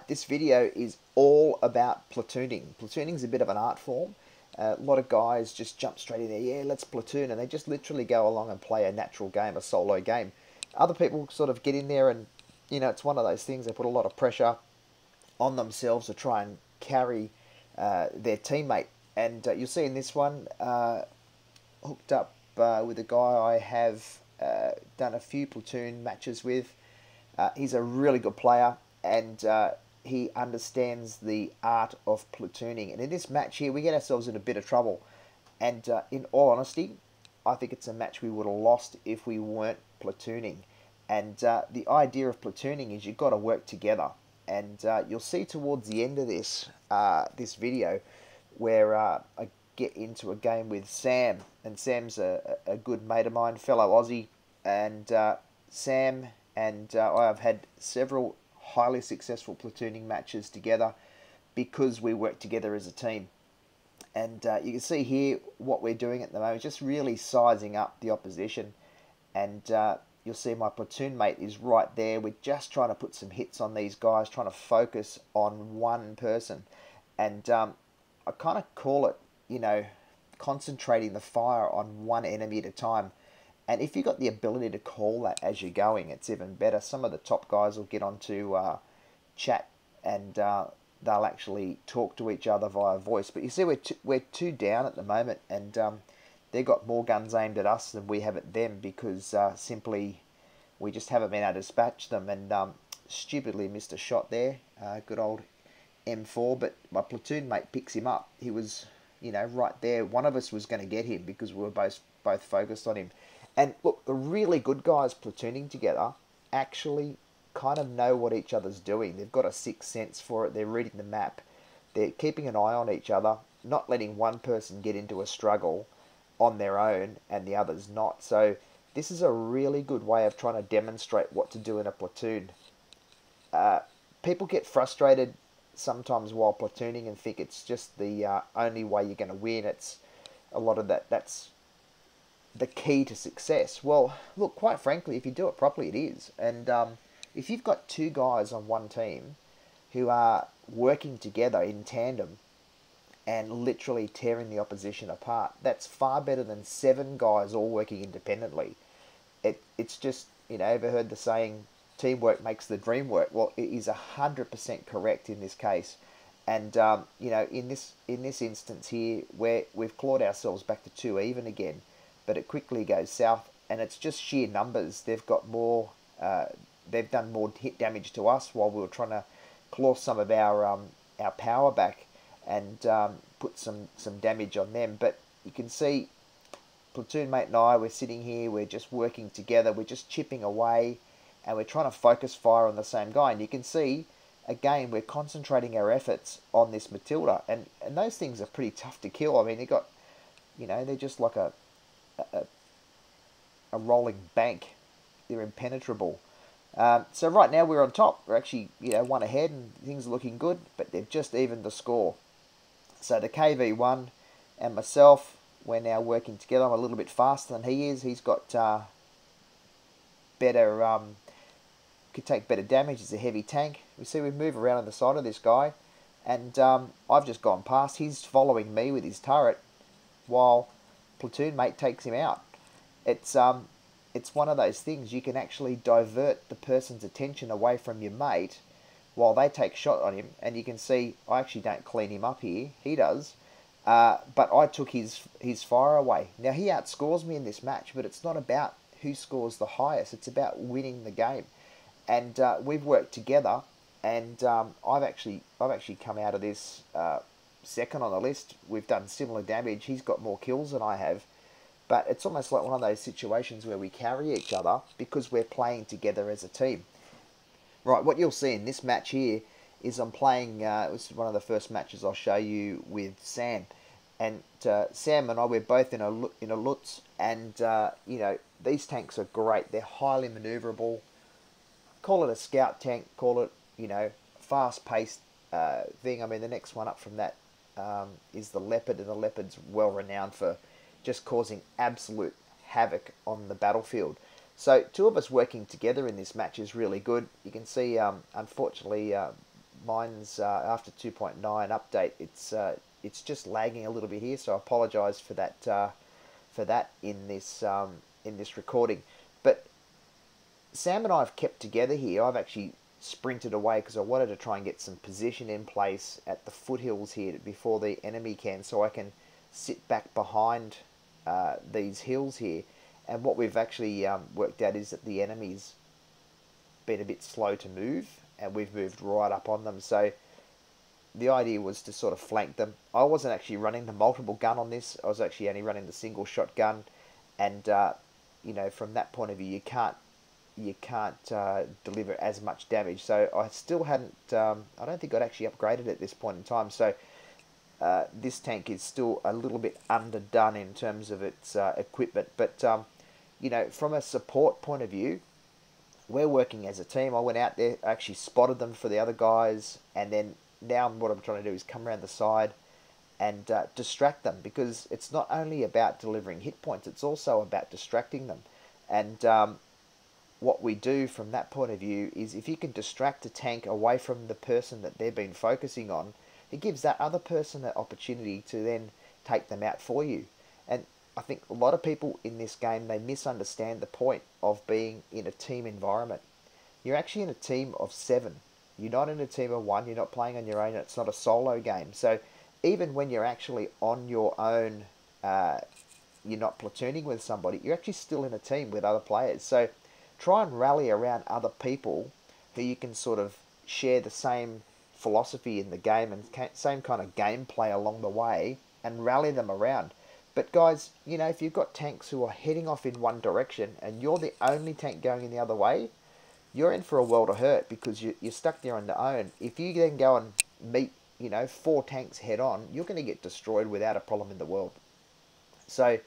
This video is all about platooning. Platooning is a bit of an art form. A lot of guys just jump straight in there, yeah, let's platoon, and they just literally go along and play a natural game, a solo game. Other people sort of get in there and, it's one of those things, they put a lot of pressure on themselves to try and carry their teammate. And you'll see in this one, hooked up with a guy I have done a few platoon matches with. He's a really good player, and he understands the art of platooning. And in this match here, we get ourselves in a bit of trouble. And in all honesty, I think it's a match we would have lost if we weren't platooning. And the idea of platooning is you've got to work together. And you'll see towards the end of this video where I get into a game with Sam. And Sam's a good mate of mine, fellow Aussie. And Sam and I have had several highly successful platooning matches together because we work together as a team. And you can see here what we're doing at the moment, just really sizing up the opposition. And you'll see my platoon mate is right there. We're just trying to put some hits on these guys, trying to focus on one person. And I kind of call it, concentrating the fire on one enemy at a time. And if you've got the ability to call that as you're going, it's even better. Some of the top guys will get onto chat and they'll actually talk to each other via voice. But you see, we're two down at the moment, and they've got more guns aimed at us than we have at them because simply we just haven't been able to dispatch them. And stupidly missed a shot there. Good old M4, but my platoon mate picks him up. He was, right there. One of us was going to get him because we were both focused on him. And look, the really good guys platooning together actually kind of know what each other's doing. They've got a sixth sense for it. They're reading the map. They're keeping an eye on each other, not letting one person get into a struggle on their own and the others not. So this is a really good way of trying to demonstrate what to do in a platoon. People get frustrated sometimes while platooning and think it's just the only way you're going to win. It's a lot of that's the key to success. Well, look, quite frankly, if you do it properly, it is. And if you've got two guys on one team who are working together in tandem and literally tearing the opposition apart, that's far better than 7 guys all working independently. It's just, ever heard the saying, teamwork makes the dream work? Well, it is 100% correct in this case. And, in this instance here, where we've clawed ourselves back to 2 even again, but it quickly goes south, and it's just sheer numbers. They've got more, they've done more hit damage to us while we were trying to claw some of our power back and put some damage on them. But you can see, platoon mate and I, we're sitting here, we're just working together, we're just chipping away, and we're trying to focus fire on the same guy. And you can see, again, we're concentrating our efforts on this Matilda, and those things are pretty tough to kill. I mean, they got, they're just like a rolling bank. They're impenetrable. So right now we're on top. We're actually, one ahead, and things are looking good, but they've just evened the score. So the KV1 and myself, we're now working together. I'm a little bit faster than he is. He's got better, could take better damage. It's a heavy tank. We see we move around on the side of this guy, and I've just gone past. He's following me with his turret while platoon mate takes him out. It's one of those things, you can actually divert the person's attention away from your mate while they take a shot on him. And you can see I actually don't clean him up here, he does, but I took his fire away. Now he outscores me in this match, but it's not about who scores the highest, it's about winning the game. And we've worked together, and I've actually come out of this second on the list. We've done similar damage. He's got more kills than I have, but it's almost like one of those situations where we carry each other because we're playing together as a team. Right, what you'll see in this match here is I'm playing, this is one of the first matches I'll show you with Sam. And Sam and I, we're both in a Lutz, and these tanks are great. They're highly maneuverable. Call it a scout tank, call it, fast-paced thing. I mean, the next one up from that is the Leopard, and the Leopard's well renowned for just causing absolute havoc on the battlefield. So 2 of us working together in this match is really good. You can see, unfortunately, Mine's after 2.9 update. It's just lagging a little bit here, so I apologise for that in this recording. But Sam and I have kept together here. I've actually sprinted away because I wanted to try and get some position in place at the foothills here before the enemy can, so I can sit back behind these hills here. And what we've actually worked out is that the enemy's been a bit slow to move, and we've moved right up on them. So the idea was to sort of flank them. I wasn't actually running the multiple gun on this. I was actually only running the single shot gun, and you know, from that point of view, you can't deliver as much damage. So I still hadn't. I don't think I'd actually upgraded at this point in time. So this tank is still a little bit underdone in terms of its equipment. But you know, from a support point of view, we're working as a team. I went out there, actually spotted them for the other guys, and then now what I'm trying to do is come around the side and distract them, because it's not only about delivering hit points, it's also about distracting them. And what we do from that point of view is, if you can distract a tank away from the person that they've been focusing on, it gives that other person an opportunity to then take them out for you. And I think a lot of people in this game, they misunderstand the point of being in a team environment. You're actually in a team of 7. You're not in a team of 1. You're not playing on your own. It's not a solo game. So even when you're actually on your own, you're not platooning with somebody, you're actually still in a team with other players. So try and rally around other people who you can sort of share the same philosophy in the game and same kind of gameplay along the way, and rally them around. But guys, you know, if you've got tanks who are heading off in one direction and you're the only tank going in the other way, you're in for a world of hurt, because you're stuck there on your own. If you then go and meet, you know, 4 tanks head on, you're going to get destroyed without a problem in the world. So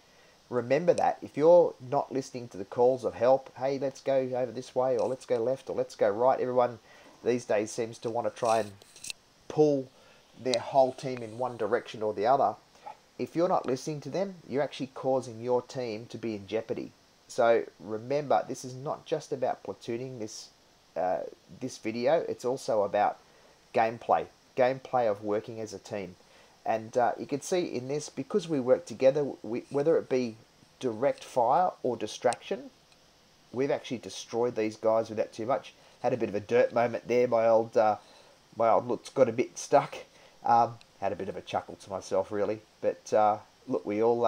remember that. If you're not listening to the calls of help, hey, let's go over this way, or let's go left, or let's go right. Everyone these days seems to want to try and pull their whole team in one direction or the other. If you're not listening to them, you're actually causing your team to be in jeopardy. So remember, this is not just about platooning this video. It's also about gameplay of working as a team. And you can see in this, because we work together, whether it be direct fire or distraction, we've actually destroyed these guys without too much. Had a bit of a dirt moment there. My old look's got a bit stuck. Had a bit of a chuckle to myself, really. But look, we all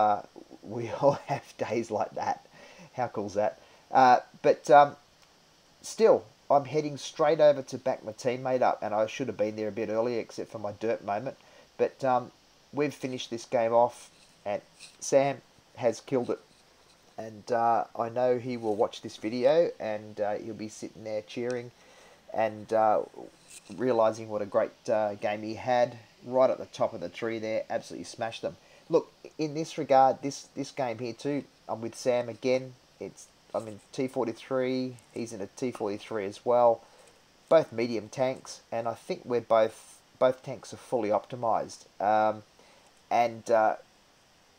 have days like that. How cool's that? But still, I'm heading straight over to back my teammate up, and I should have been there a bit earlier, except for my dirt moment. But we've finished this game off, and Sam has killed it. And I know he will watch this video, and he'll be sitting there cheering and realising what a great game he had. Right at the top of the tree there, absolutely smashed them. Look, in this regard, this game here too, I'm with Sam again. I'm in T43, he's in a T43 as well. Both medium tanks, and I think we're both tanks are fully optimized.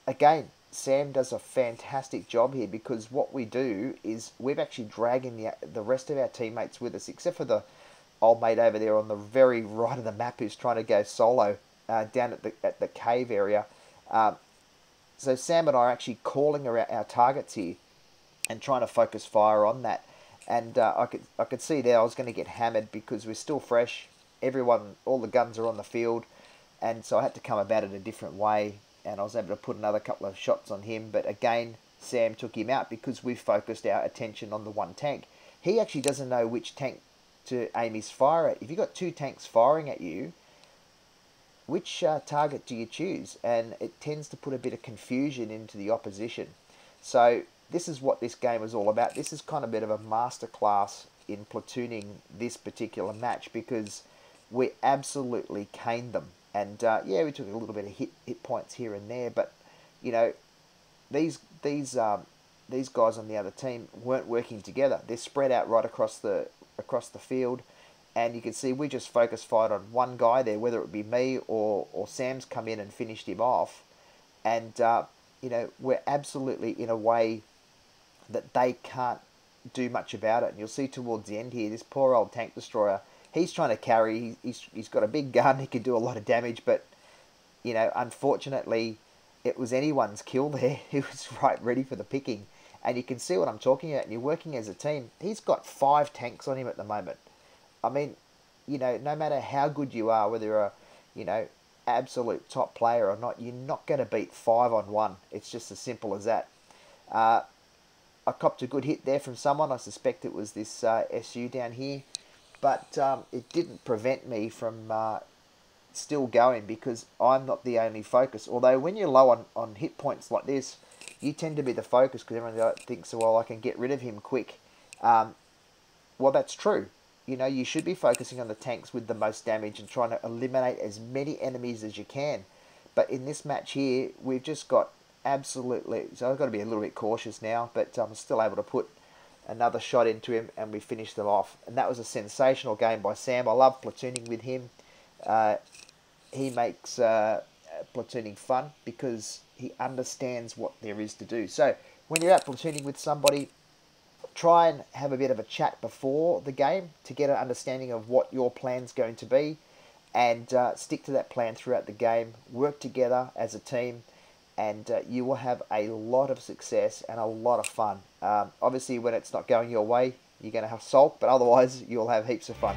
Again, Sam does a fantastic job here, because what we do is we've actually dragging the rest of our teammates with us, except for the old mate over there on the very right of the map who's trying to go solo down at the cave area. So Sam and I are actually calling around our targets here and trying to focus fire on that. And I could see there I was going to get hammered, because we're still fresh. All the guns are on the field, and so I had to come about it a different way, and I was able to put another couple of shots on him. But again, Sam took him out because we focused our attention on the one tank. He actually doesn't know which tank to aim his fire at. If you've got 2 tanks firing at you, which target do you choose? And it tends to put a bit of confusion into the opposition. So this is what this game is all about. This is kind of a bit of a masterclass in platooning this particular match, because we absolutely caned them. And yeah, we took a little bit of hit points here and there, but you know, these guys on the other team weren't working together. They're spread out right across the field, and you can see we just focus fired on one guy there, whether it be me or Sam's come in and finished him off. And you know, we're absolutely in a way that they can't do much about it. And you'll see towards the end here, this poor old tank destroyer, he's trying to carry. He's got a big gun. He can do a lot of damage, but you know, unfortunately, it was anyone's kill there. He was right ready for the picking. And you can see what I'm talking about. And you're working as a team. He's got 5 tanks on him at the moment. I mean, you know, no matter how good you are, whether you're a, you know, absolute top player or not, you're not going to beat 5 on 1. It's just as simple as that. I copped a good hit there from someone. I suspect it was this SU down here. But it didn't prevent me from still going, because I'm not the only focus. Although when you're low on hit points like this, you tend to be the focus because everyone thinks, well, I can get rid of him quick. Well, that's true. You know, you should be focusing on the tanks with the most damage and trying to eliminate as many enemies as you can. But in this match here, we've just got absolutely... So I've got to be a little bit cautious now, but I'm still able to put another shot into him and we finished them off. And that was a sensational game by Sam. I love platooning with him. He makes platooning fun because he understands what there is to do. So when you're out platooning with somebody, try and have a bit of a chat before the game to get an understanding of what your plan's going to be, and stick to that plan throughout the game. Work together as a team, and you will have a lot of success and a lot of fun. Obviously, when it's not going your way, you're going to have sulk, but otherwise you'll have heaps of fun.